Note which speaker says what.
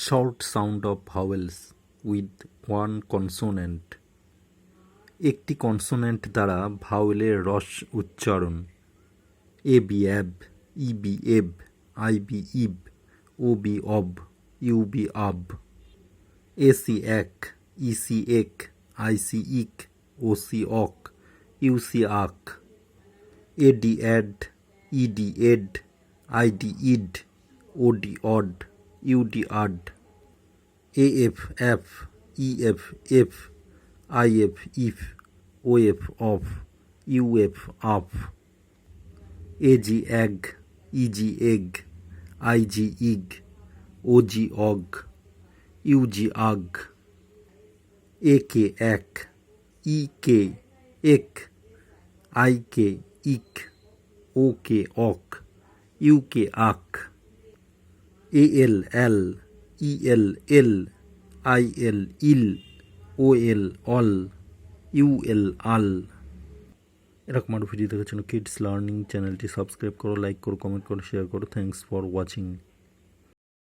Speaker 1: short sound of vowels with one consonant। একটি consonant দ্বারা ভাওয়েলের রস উচ্চারণ। A B ab, E B eb, I B ib, O B ob, U B ub. A C ac, E C ec, I C ic, O C oc, U C uc. A D ad, E D ed, I D id, O D od, U D ud. A F af, E F ef, I F if, O F of, U F uf. A G ag, E G eg, I G ig, O G og, U জি আগ। এ কে এক, ই কে এক, I K ইক, ও কে অক, U K uk. A L al, E L el, I L il, O L ol, U L ul. এরকম আরও video দেখার জন্য kids learning চ্যানেলটি সাবস্ক্রাইব করো, লাইক করো, কমেন্ট করো, শেয়ার করো। Thanks for watching.